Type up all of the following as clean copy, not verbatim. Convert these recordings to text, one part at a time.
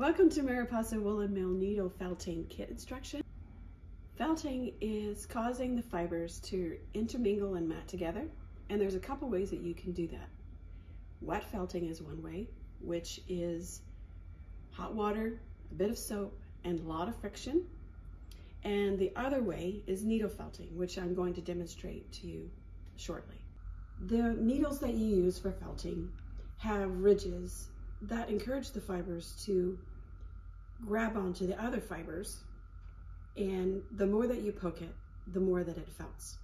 Welcome to Mariposa Woolen Mill needle felting kit instruction. Felting is causing the fibers to intermingle and mat together, and there's a couple ways that you can do that. Wet felting is one way, which is hot water, a bit of soap, and a lot of friction. And the other way is needle felting, which I'm going to demonstrate to you shortly. The needles that you use for felting have ridges that encourage the fibers to grab onto the other fibers, and the more that you poke it, the more that it felts.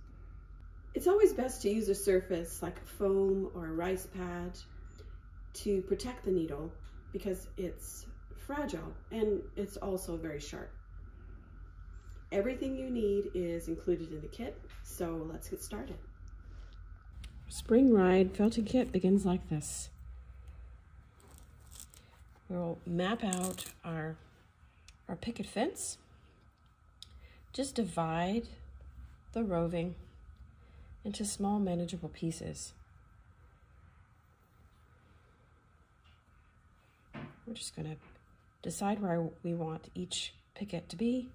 It's always best to use a surface like a foam or a rice pad to protect the needle because it's fragile and it's also very sharp. Everything you need is included in the kit, so let's get started. Spring Ride felting kit begins like this. We'll map out our picket fence. Just divide the roving into small manageable pieces. We're just going to decide where we want each picket to be.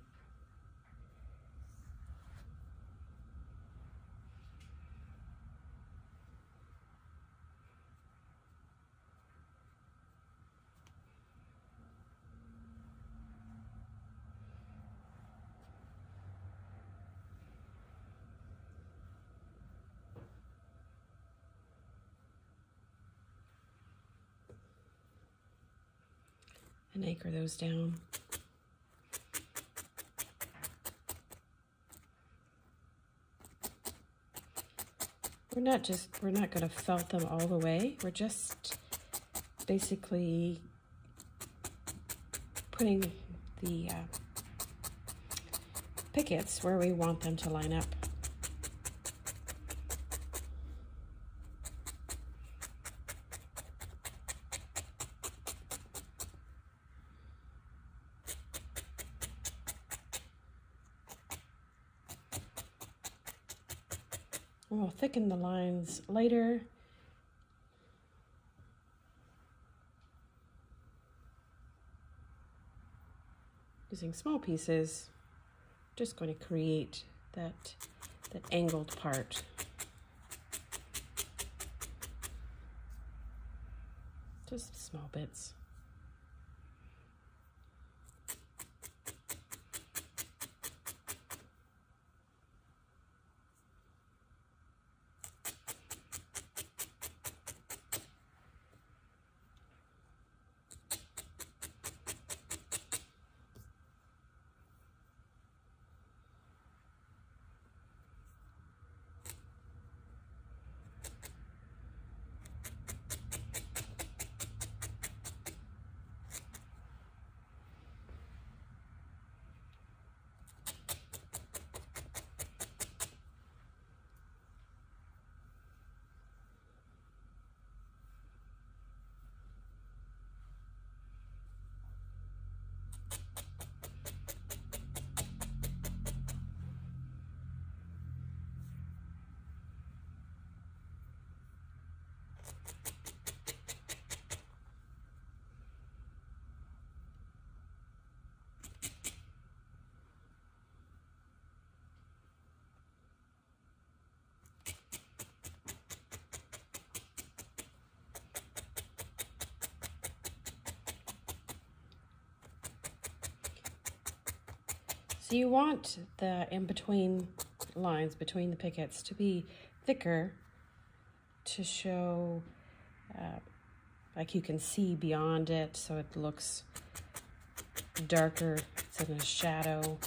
And anchor those down. We're not going to felt them all the way. We're just basically putting the pickets where we want them to line up. We'll thicken the lines later. Using small pieces, just going to create that angled part. Just small bits. So you want the in-between lines between the pickets to be thicker to show like you can see beyond it, so it looks darker, it's in a shadow.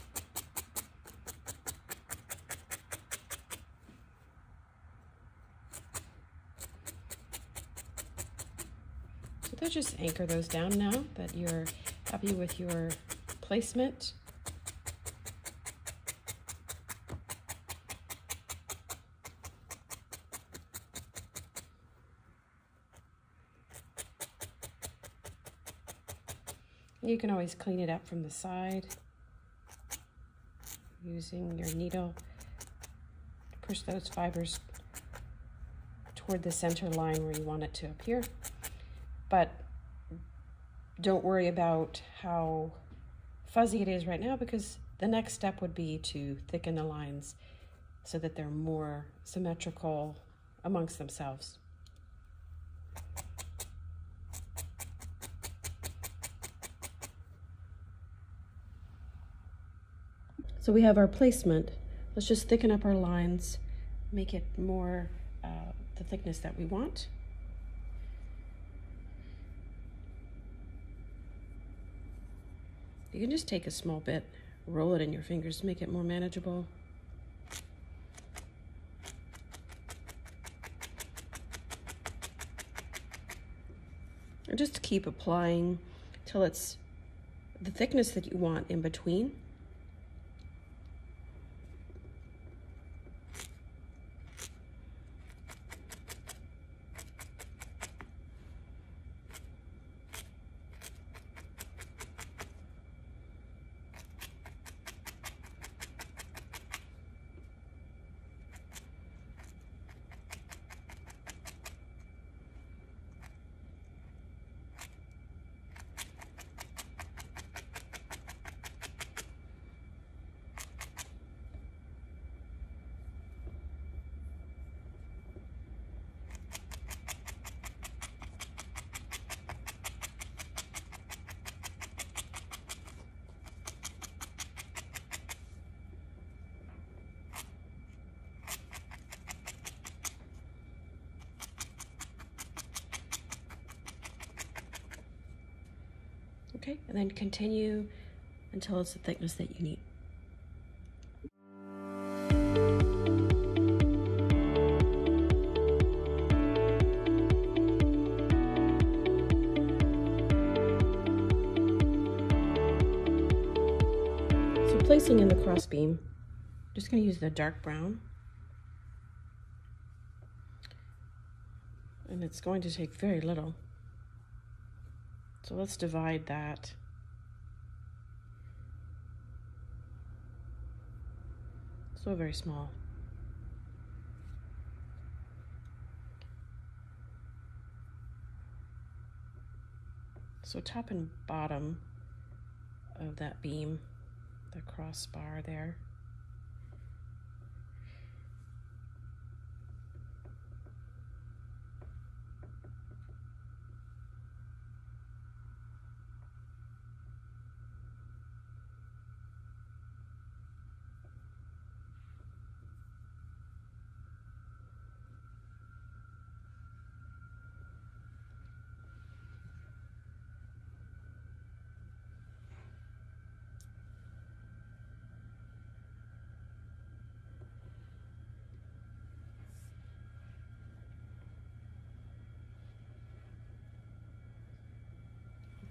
So just anchor those down now that you're happy with your placement. You can always clean it up from the side using your needle to push those fibers toward the center line where you want it to appear. But don't worry about how fuzzy it is right now, because the next step would be to thicken the lines so that they're more symmetrical amongst themselves. So we have our placement. Let's just thicken up our lines, make it more the thickness that we want. You can just take a small bit, roll it in your fingers to make it more manageable. And just keep applying till it's the thickness that you want in between. Okay, and then continue until it's the thickness that you need. So placing in the cross beam, just going to use the dark brown. And it's going to take very little. So let's divide that. So very small. So top and bottom of that beam, the crossbar there.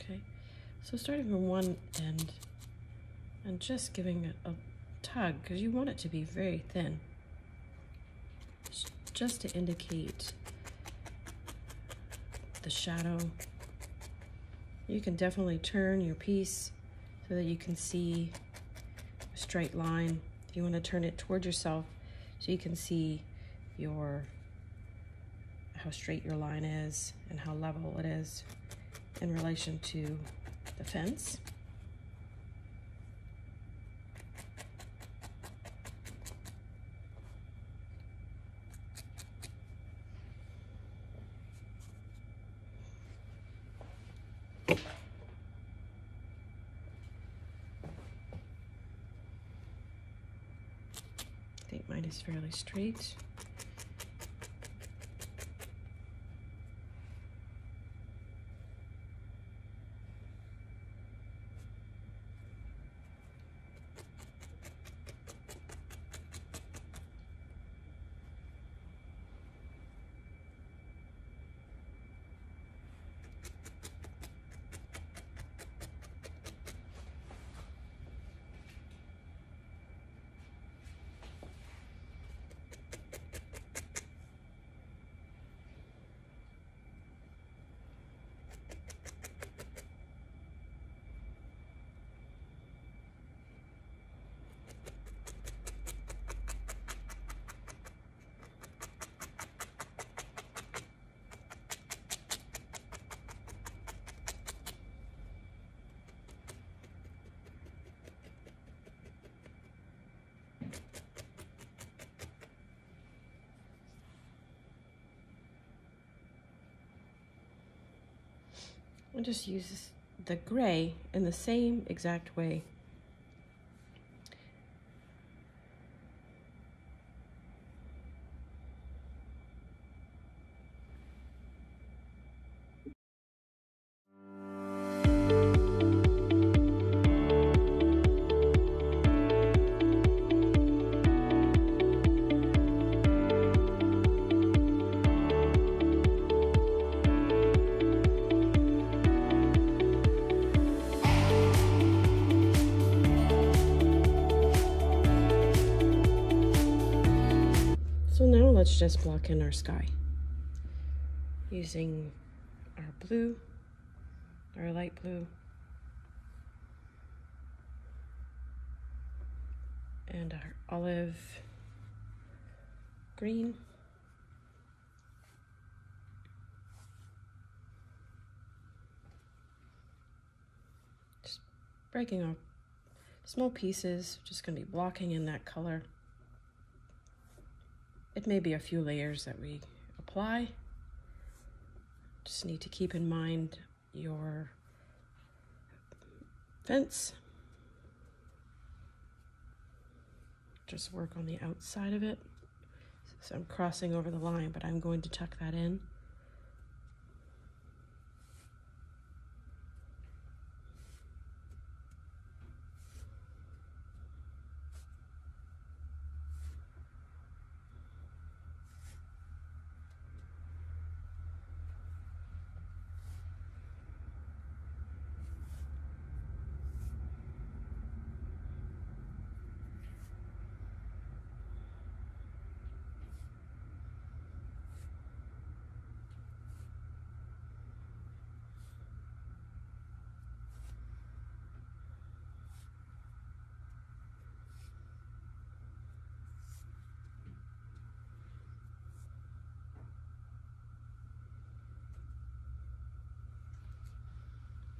Okay, so starting from one end and just giving it a tug, because you want it to be very thin, just to indicate the shadow. You can definitely turn your piece so that you can see a straight line. If you want to turn it toward yourself so you can see how straight your line is and how level it is in relation to the fence. I think mine is fairly straight. I'll just use the gray in the same exact way. So now let's just block in our sky using our blue, our light blue, and our olive green. Just breaking off small pieces, just going to be blocking in that color. It may be a few layers that we apply. Just need to keep in mind your fence. Just work on the outside of it. So I'm crossing over the line, but I'm going to tuck that in.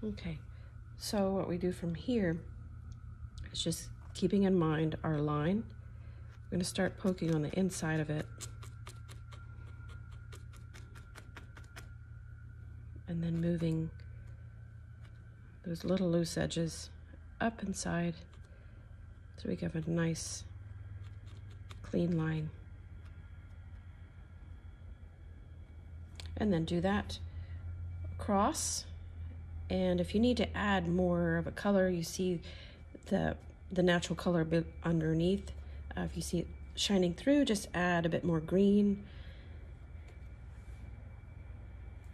Okay, so what we do from here is just keeping in mind our line. I'm going to start poking on the inside of it, and then moving those little loose edges up inside so we have a nice clean line. And then do that across. And if you need to add more of a color, you see the natural color a bit underneath. If you see it shining through, just add a bit more green,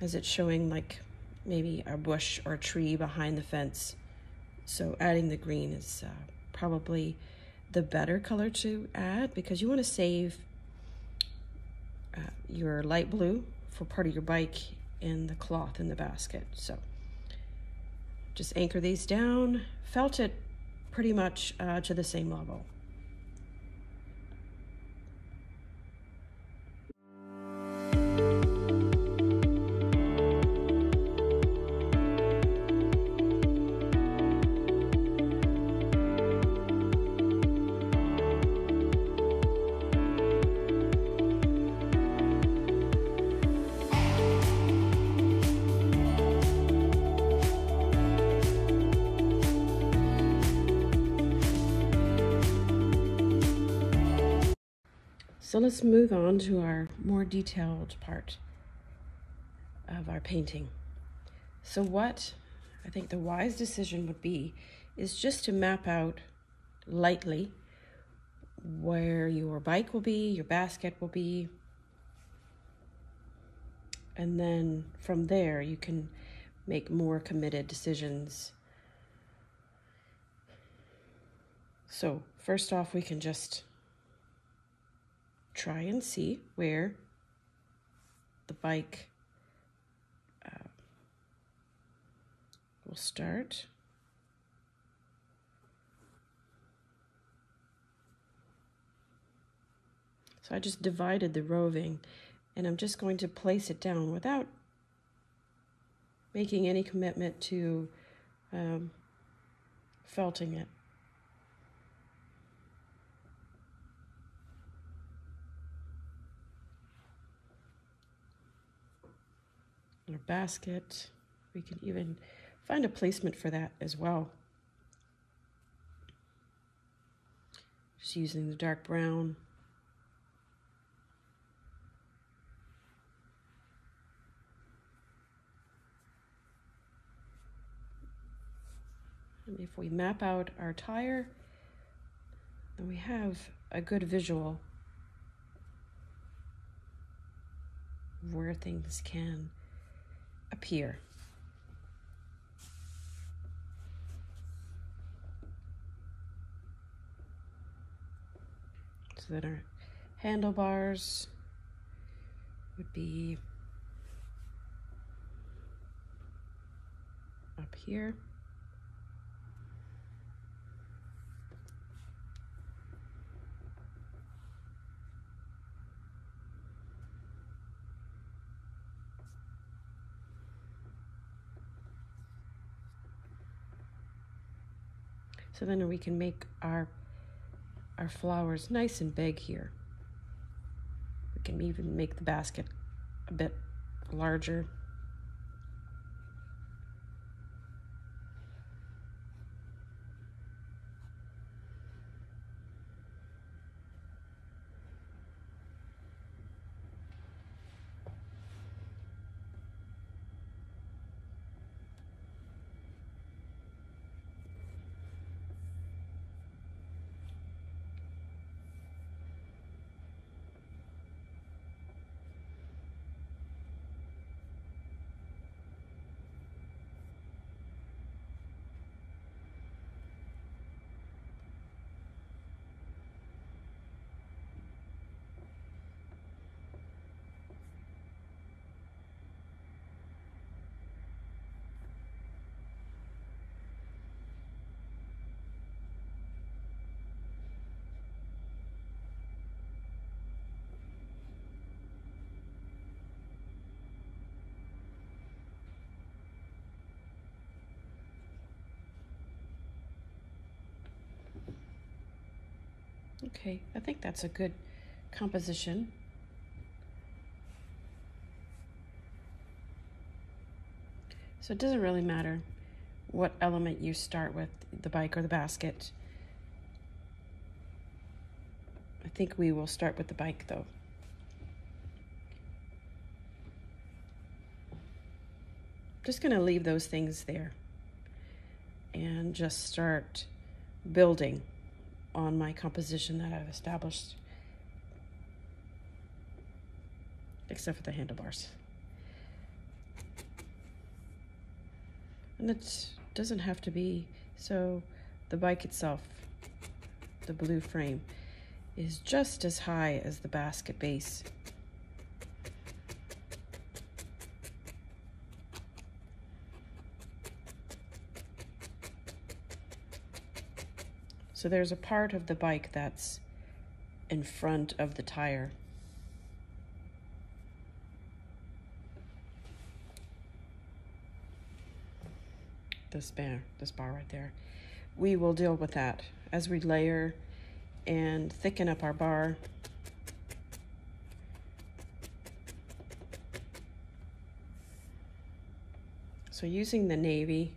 as it's showing like maybe a bush or a tree behind the fence. So adding the green is probably the better color to add, because you want to save your light blue for part of your bike and the cloth in the basket. So just anchor these down, felt it pretty much to the same level. So let's move on to our more detailed part of our painting. So what I think the wise decision would be is just to map out lightly where your bike will be, your basket will be, and then from there you can make more committed decisions. So first off, we can just try and see where the bike will start. So I just divided the roving, and I'm just going to place it down without making any commitment to felting it. Our basket. We can even find a placement for that as well. Just using the dark brown. And if we map out our tire, then we have a good visual of where things can appear. So then our handlebars would be up here. So then we can make our flowers nice and big here. We can even make the basket a bit larger. Okay, I think that's a good composition. So it doesn't really matter what element you start with, the bike or the basket. I think we will start with the bike though. Just going to leave those things there and just start building on my composition that I've established, except for the handlebars. And it doesn't have to be, so the bike itself, the blue frame, is just as high as the basket base. So there's a part of the bike that's in front of the tire. This bar right there. We will deal with that as we layer and thicken up our bar. So using the navy,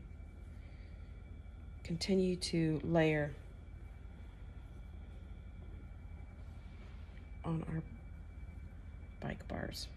continue to layer on our bike bars.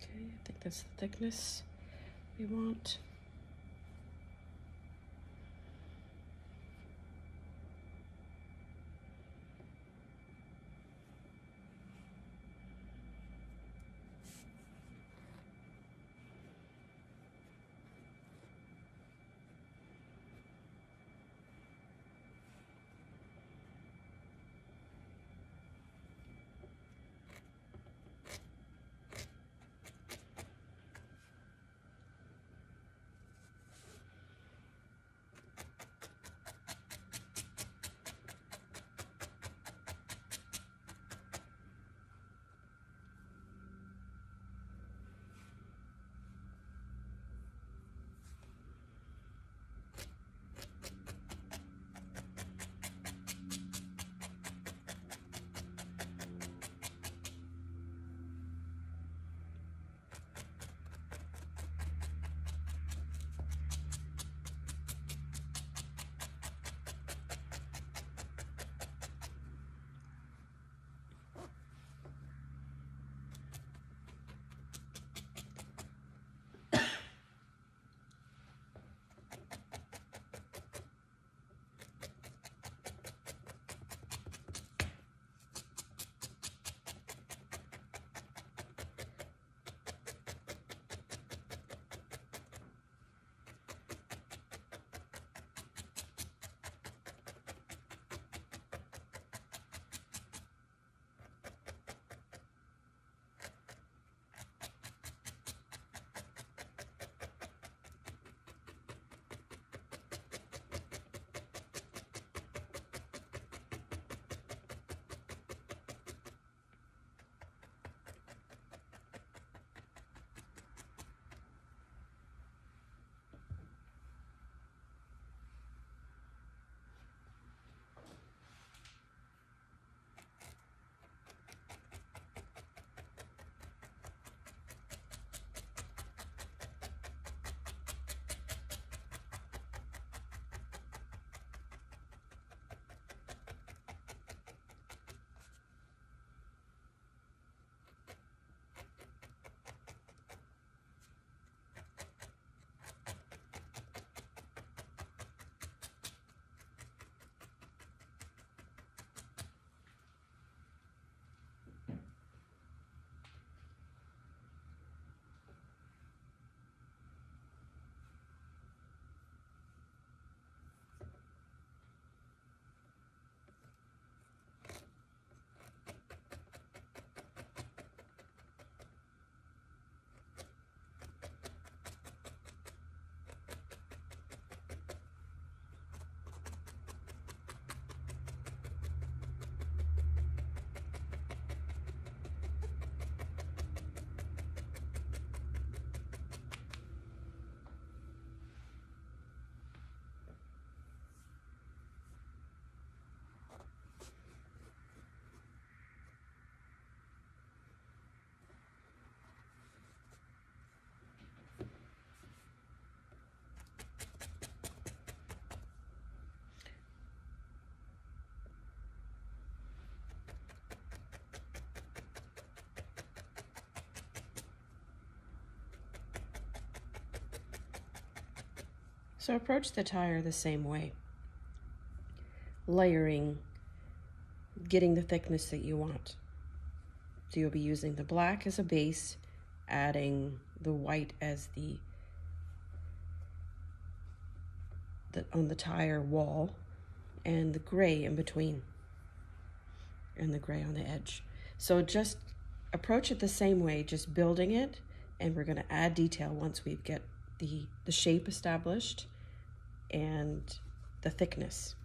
I think that's the thickness we want. So approach the tire the same way. Layering, getting the thickness that you want. So you'll be using the black as a base, adding the white as the on the tire wall, and the gray in between, and the gray on the edge. So just approach it the same way, just building it, and we're going to add detail once we get the shape established and the thickness.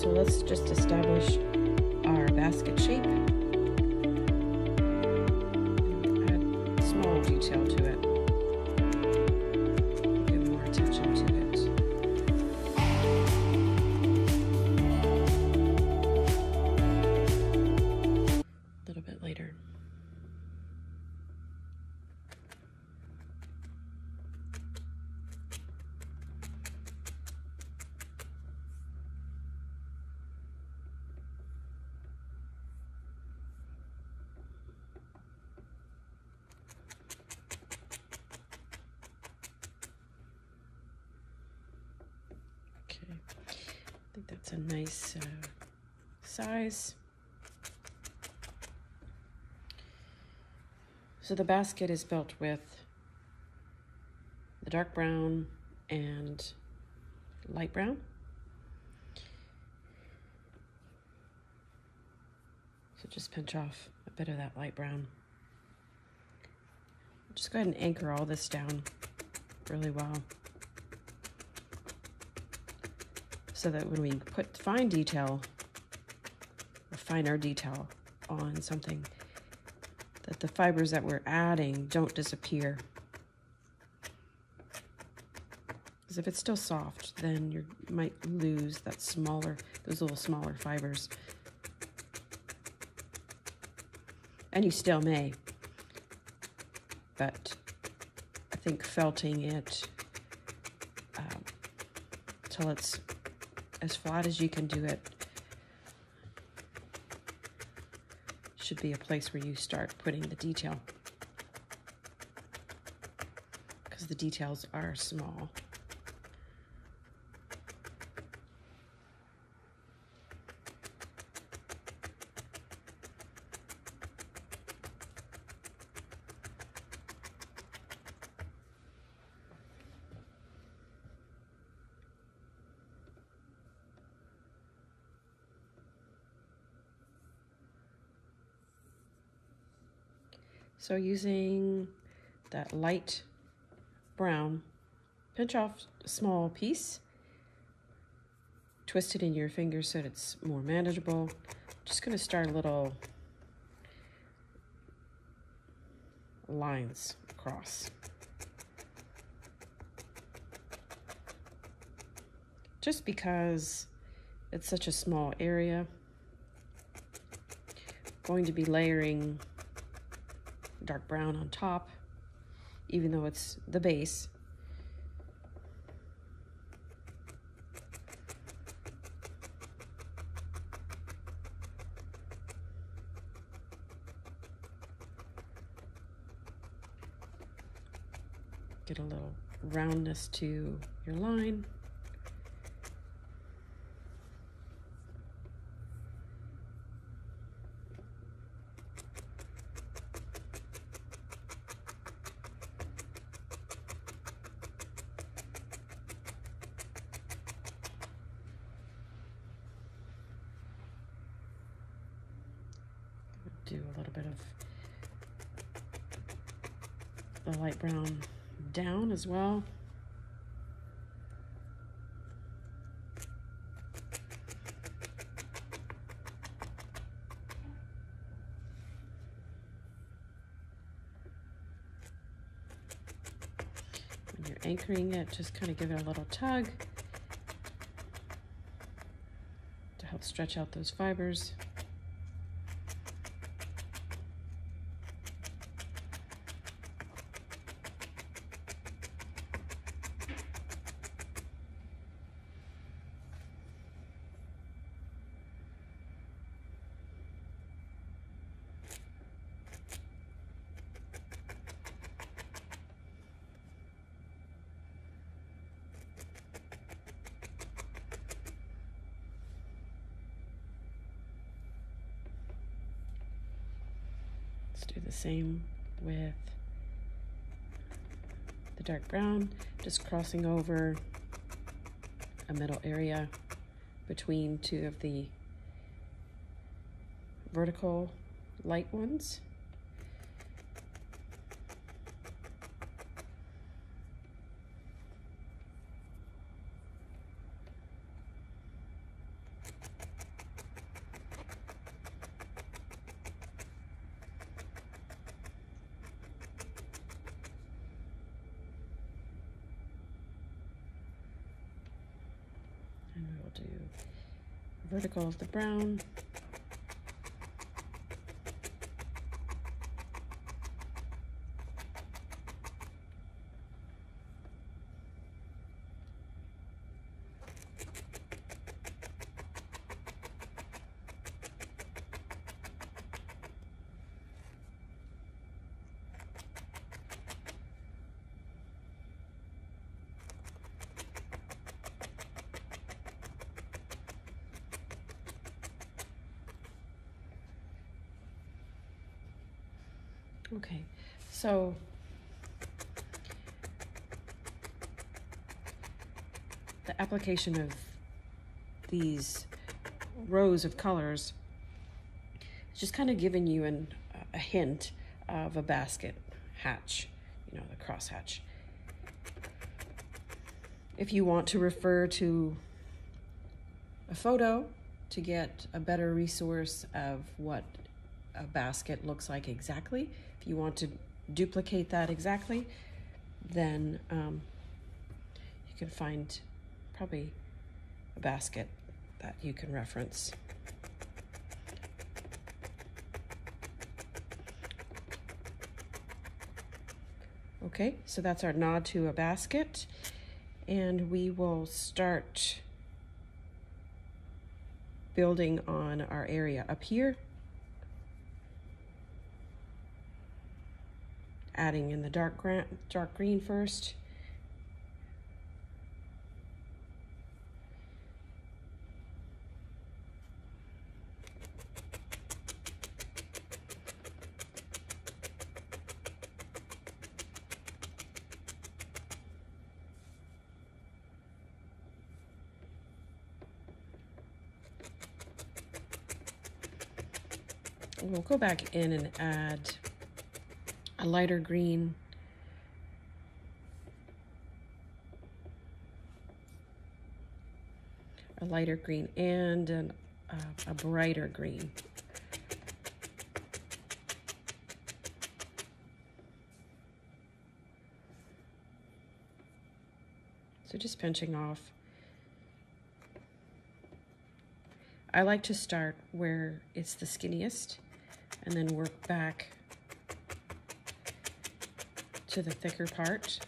Let's just establish our basket shape. Add small detail to it. Give more attention to it. A little bit later. I think that's a nice size. So the basket is built with the dark brown and light brown. So just pinch off a bit of that light brown. Just go ahead and anchor all this down really well, so that when we put fine detail, or finer detail on something, that the fibers that we're adding don't disappear. Because if it's still soft, then you might lose that those little smaller fibers. And you still may. But I think felting it till it's as flat as you can do it should be a place where you start putting the detail, because the details are small. So using that light brown, pinch off a small piece, twist it in your fingers so that it's more manageable. Just going to start little lines across. Just because it's such a small area, going to be layering dark brown on top, even though it's the base. Get a little roundness to your line. Do a little bit of the light brown down as well. When you're anchoring it, just kind of give it a little tug to help stretch out those fibers. Do the same with the dark brown, just crossing over a middle area between two of the vertical light ones. And we'll do vertical of the brown. Okay, so the application of these rows of colors is just kind of giving you a hint of a basket hatch, you know, the cross hatch. If you want to refer to a photo to get a better resource of what a basket looks like exactly, if you want to duplicate that exactly, then you can find probably a basket that you can reference. Okay, so that's our nod to a basket, and we will start building on our area up here. adding in the dark green first. We'll go back in and add a lighter green, and a brighter green. So just pinching off. I like to start where it's the skinniest and then work back to the thicker part.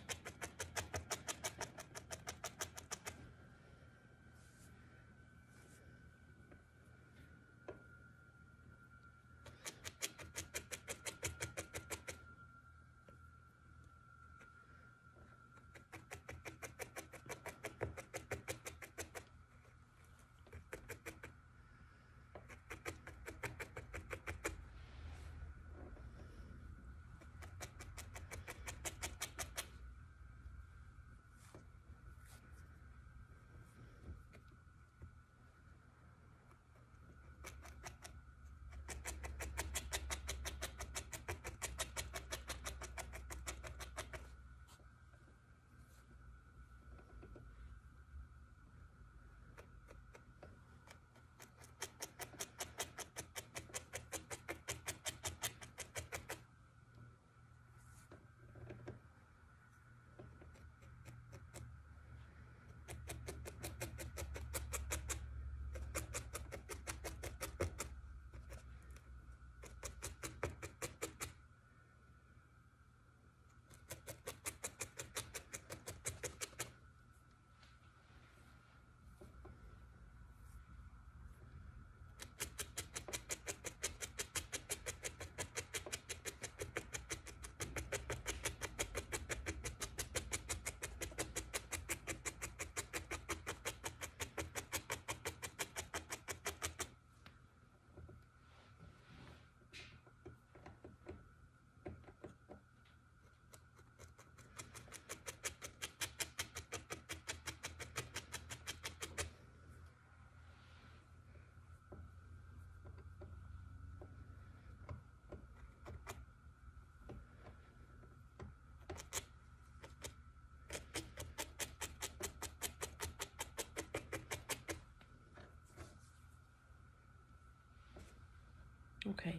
Okay.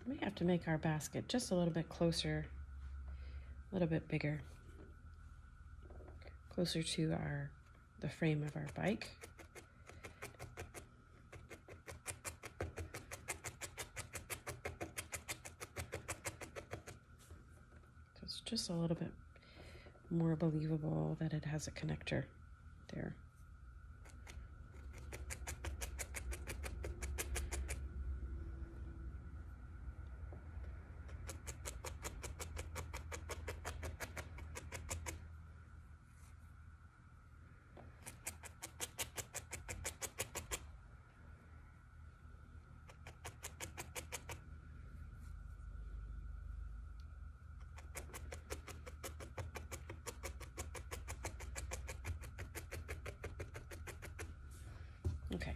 We have to make our basket just a little bit closer, a little bit bigger, closer to the frame of our bike. So it's just a little bit more believable that it has a connector there. Okay,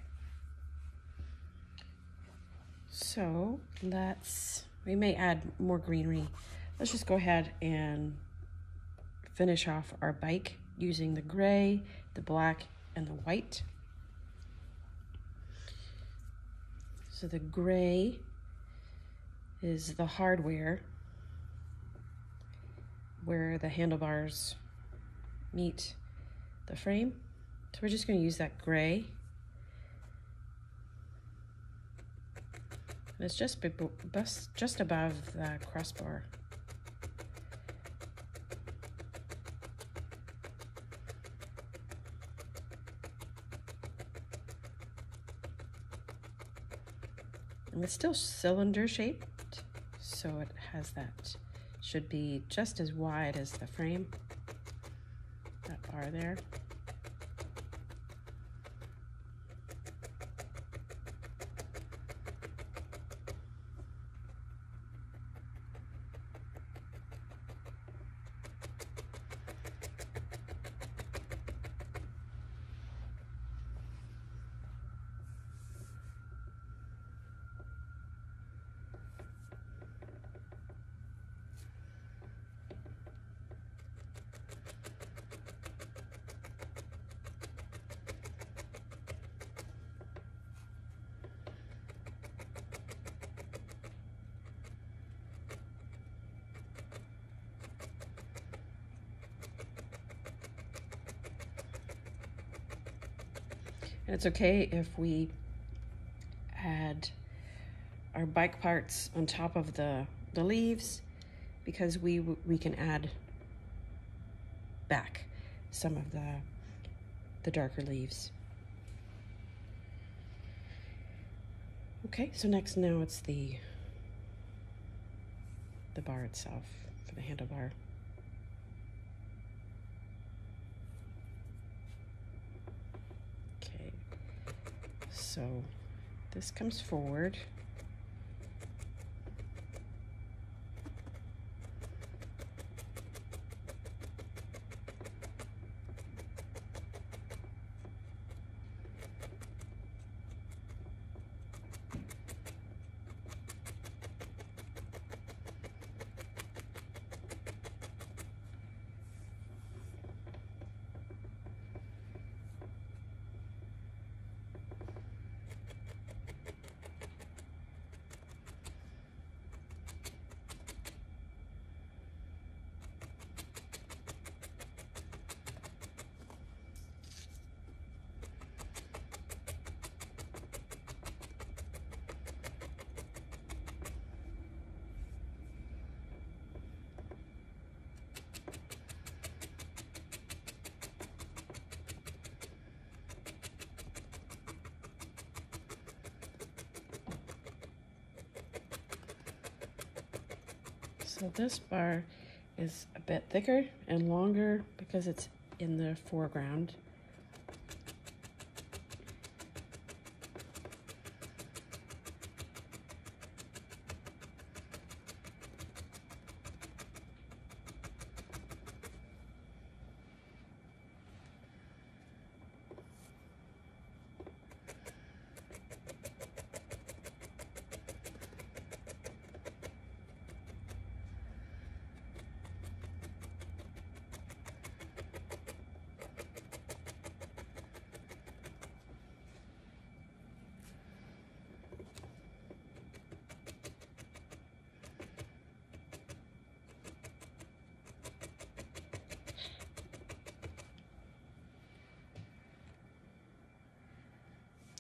so we may add more greenery. Let's just go ahead and finish off our bike using the gray, the black, and the white. So the gray is the hardware where the handlebars meet the frame. So we're just going to use that gray. And it's just above the crossbar. And it's still cylinder shaped, so it has that, should be just as wide as the frame, that bar there. And it's okay if we add our bike parts on top of the leaves, because we can add back some of the darker leaves. Okay, so next now it's the bar itself for the handlebar. So this comes forward. So this bar is a bit thicker and longer because it's in the foreground.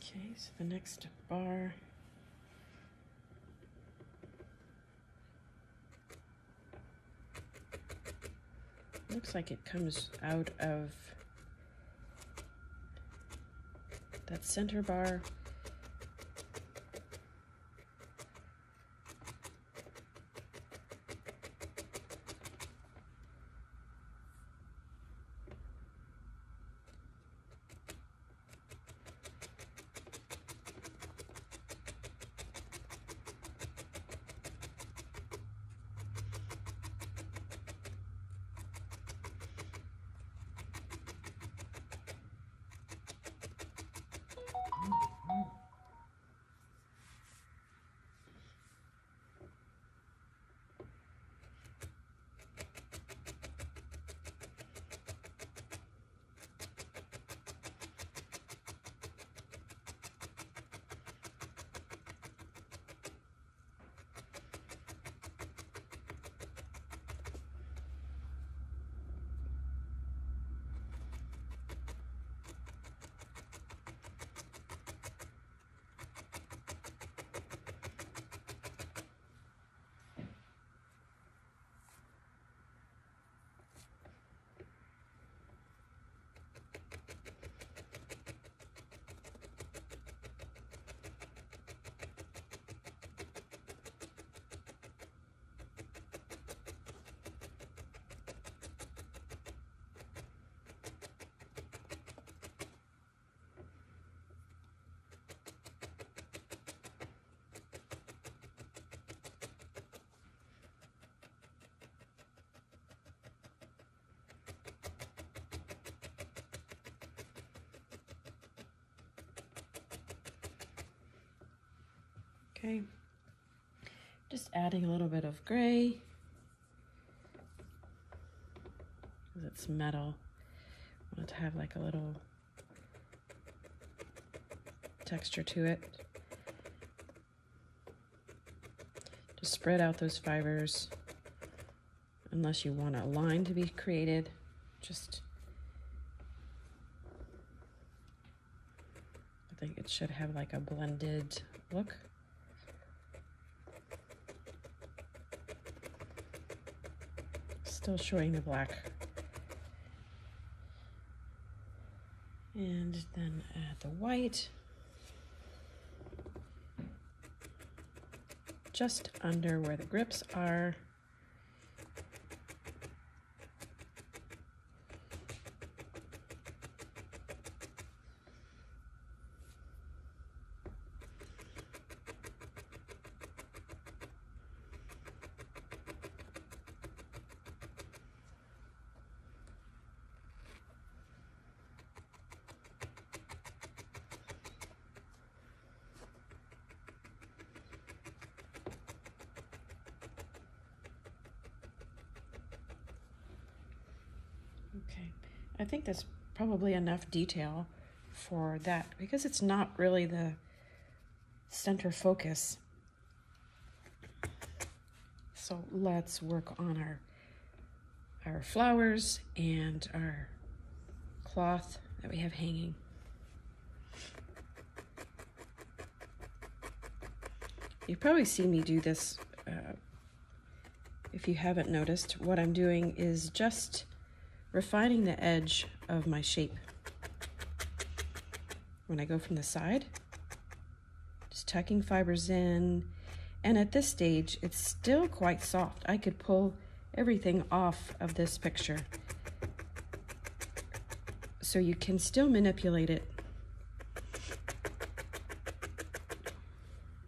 Okay, so the next bar looks like it comes out of that center bar. Okay, just adding a little bit of gray because it's metal. I want it to have like a little texture to it. Just spread out those fibers unless you want a line to be created. Just, I think it should have like a blended look. Still showing the black. And then add the white. Just under where the grips are. Okay, I think that's probably enough detail for that because it's not really the center focus. So let's work on our flowers and our cloth that we have hanging. You've probably seen me do this. If you haven't noticed, what I'm doing is just refining the edge of my shape. When I go from the side, just tucking fibers in, and at this stage, it's still quite soft. I could pull everything off of this picture, so you can still manipulate it.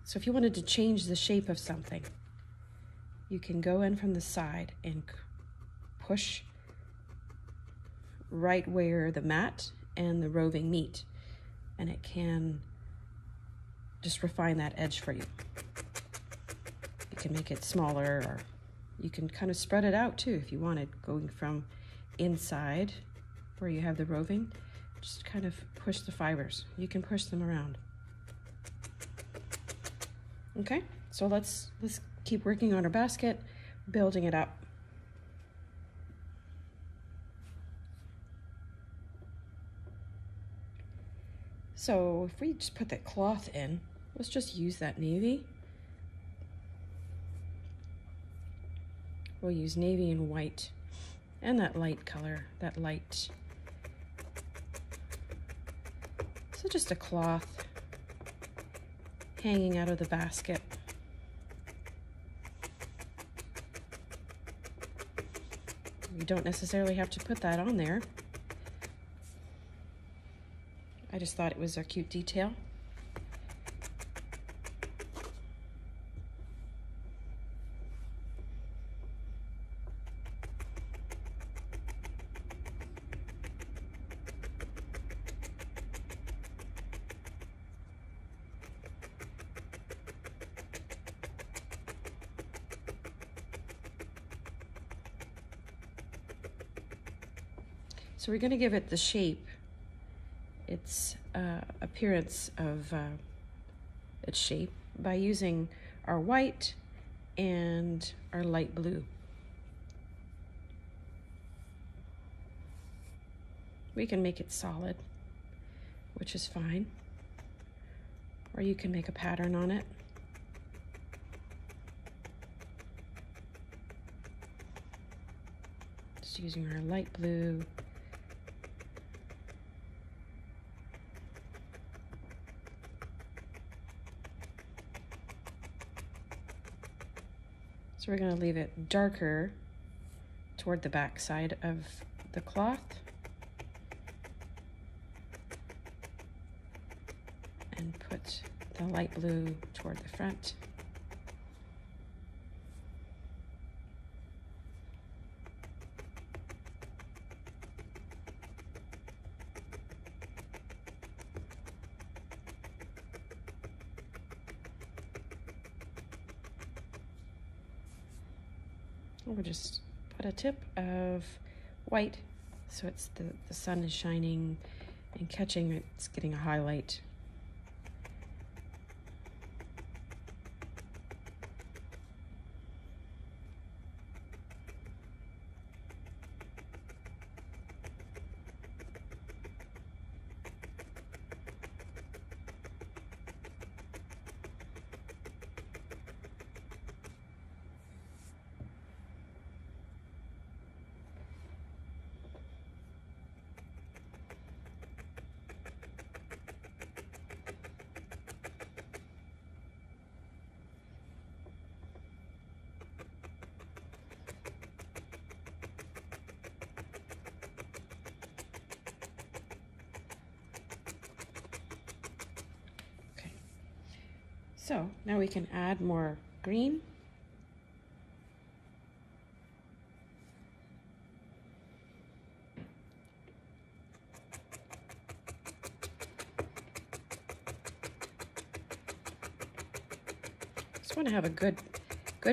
So if you wanted to change the shape of something, you can go in from the side and push right where the mat and the roving meet, and it can just refine that edge for you. You can make it smaller, or you can kind of spread it out too if you wanted, going from inside where you have the roving, just kind of push the fibers. You can push them around. Okay, so let's keep working on our basket, building it up. So if we just put that cloth in, let's just use that navy. We'll use navy and white and that light color, that light. So just a cloth hanging out of the basket. You don't necessarily have to put that on there. I just thought it was a cute detail. So we're going to give it the shape, its appearance of its shape, by using our white and our light blue. We can make it solid, which is fine, or you can make a pattern on it. Just using our light blue. So we're going to leave it darker toward the back side of the cloth and put the light blue toward the front. We'll just put a tip of white so it's the sun is shining and catching, it's getting a highlight. So now we can add more green. Just want to have a good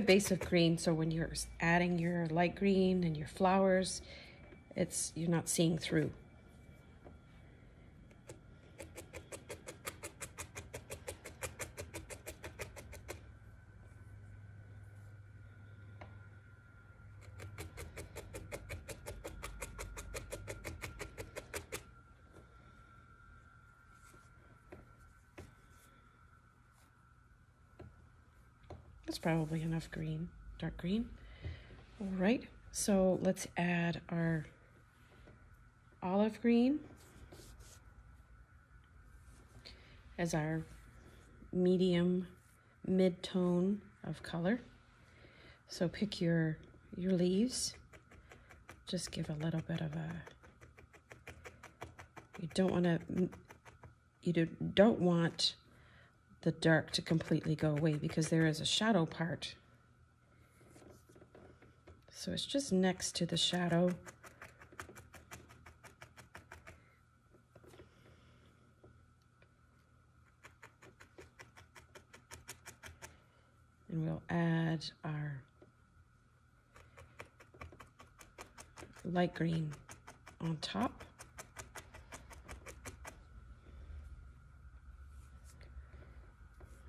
base of green, so when you're adding your light green and your flowers, you're not seeing through. That's probably enough green, dark green. All right, so let's add our olive green as our medium mid-tone of color. So pick your leaves, just give a little bit of a, you don't want the dark to completely go away because there is a shadow part. So it's just next to the shadow. And we'll add our light green on top.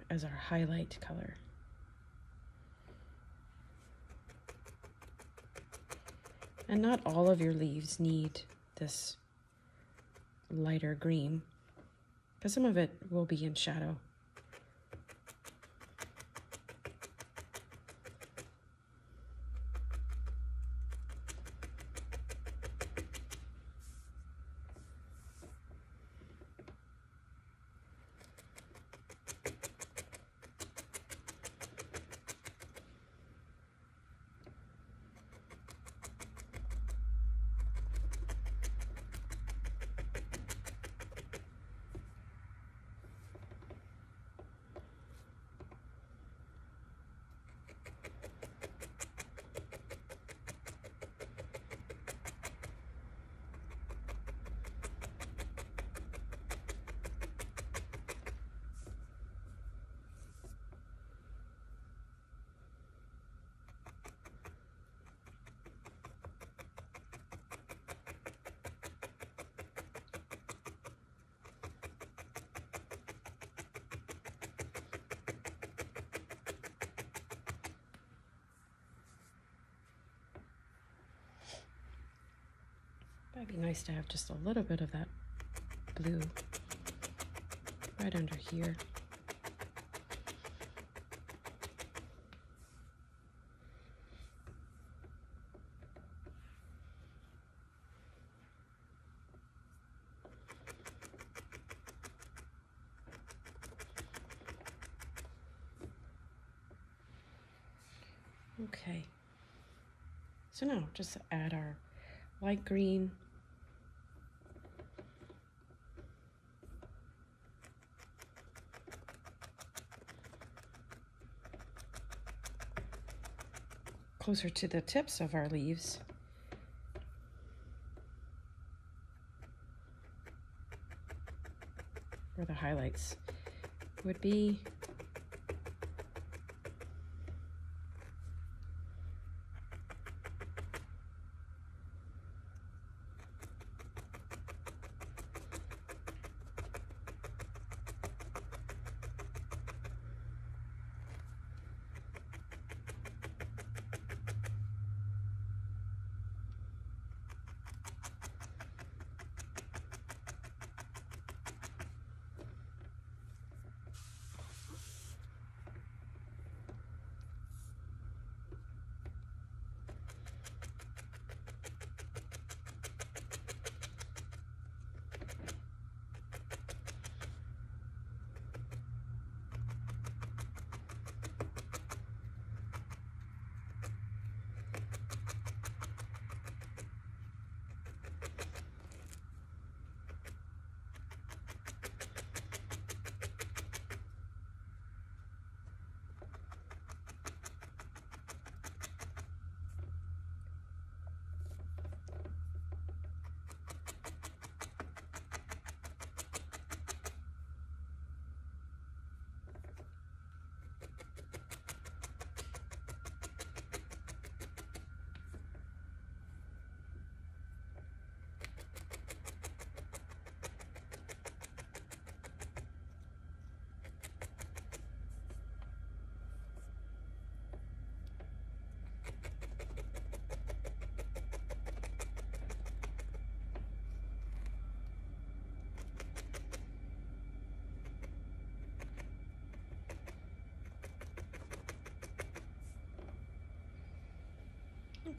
As our highlight color. And not all of your leaves need this lighter green, because some of it will be in shadow. It'd be nice to have just a little bit of that blue right under here. Okay, so now just add our light green. Closer to the tips of our leaves. Where the highlights would be.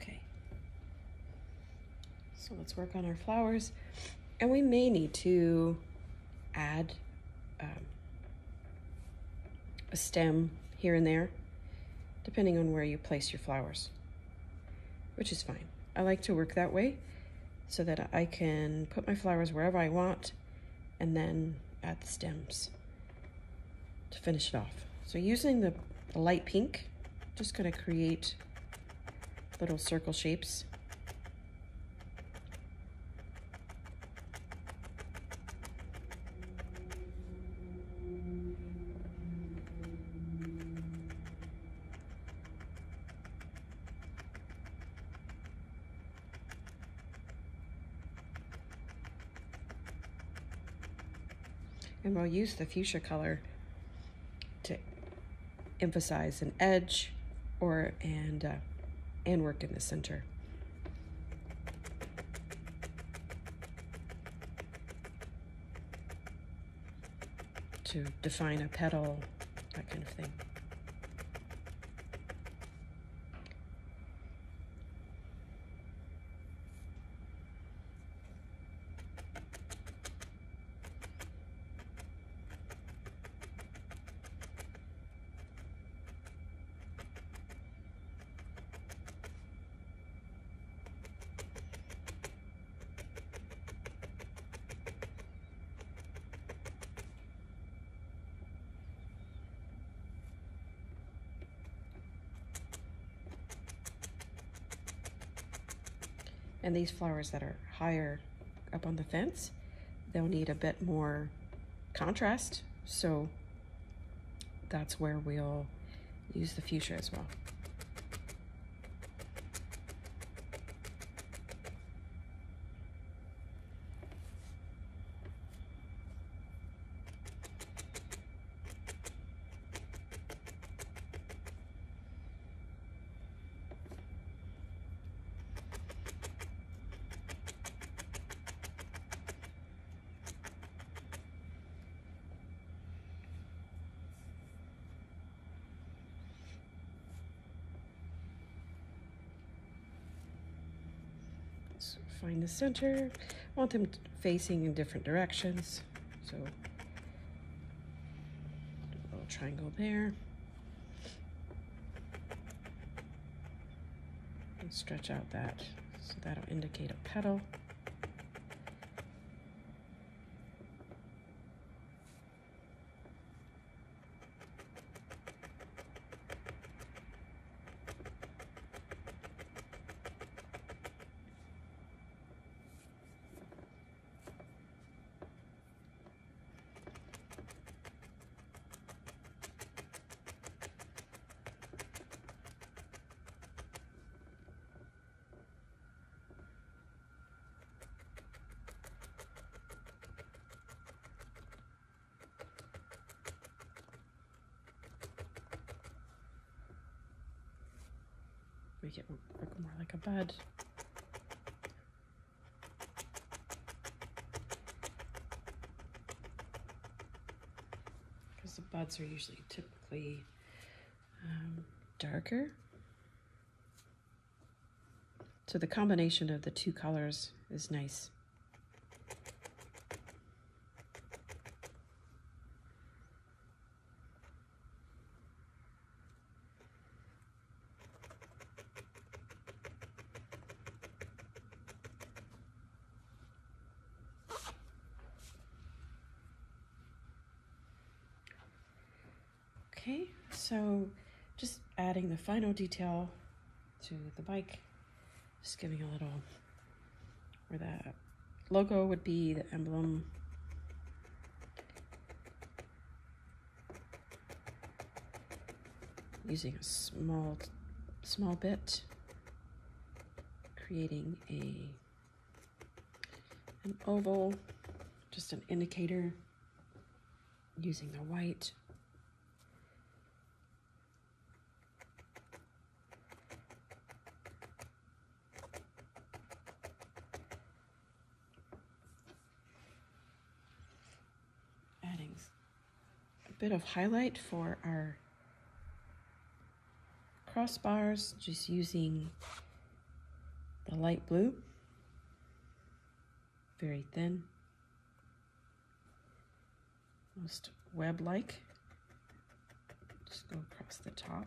Okay. So let's work on our flowers. And we may need to add a stem here and there, depending on where you place your flowers, which is fine. I like to work that way so that I can put my flowers wherever I want and then add the stems to finish it off. So using the light pink, just going to create little circle shapes. And we'll use the fuchsia color to emphasize an edge and work in the center. To define a petal, that kind of thing. And these flowers that are higher up on the fence, they'll need a bit more contrast. So that's where we'll use the fuchsia as well. So find the center. I want them facing in different directions. So do a little triangle there. And stretch out that, so that'll indicate a petal. Make it look more like a bud. Because the buds are usually typically darker. So the combination of the two colors is nice. Okay, so just adding the final detail to the bike, just giving a little, where the logo would be, the emblem. Using a small bit, creating an oval, just an indicator, using the white. Adding a bit of highlight for our crossbars, just using a light blue, very thin, almost web-like. Just go across the top.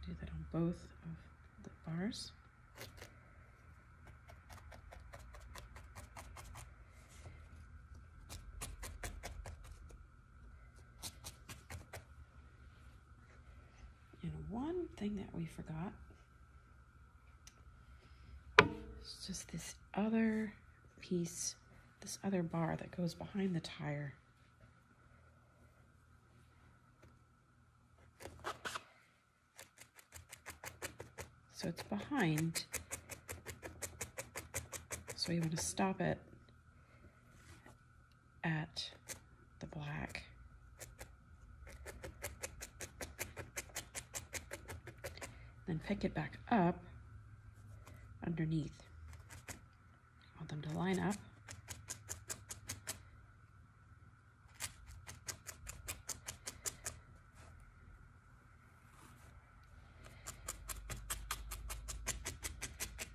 Do that on both of the bars. And one thing that we forgot is just this other piece, this other bar that goes behind the tire. So it's behind, so you want to stop it at the black. Then pick it back up underneath. I want them to line up.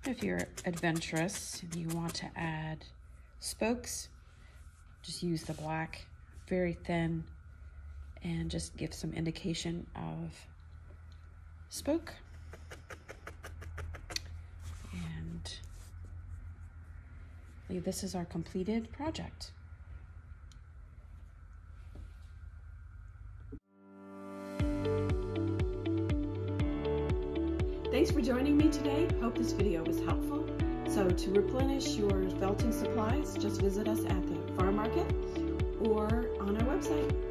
If you're adventurous and you want to add spokes, just use the black, very thin, and just give some indication of spoke. And this is our completed project. Thanks for joining me today. Hope this video was helpful. So to replenish your felting supplies, just visit us at the farm market or on our website.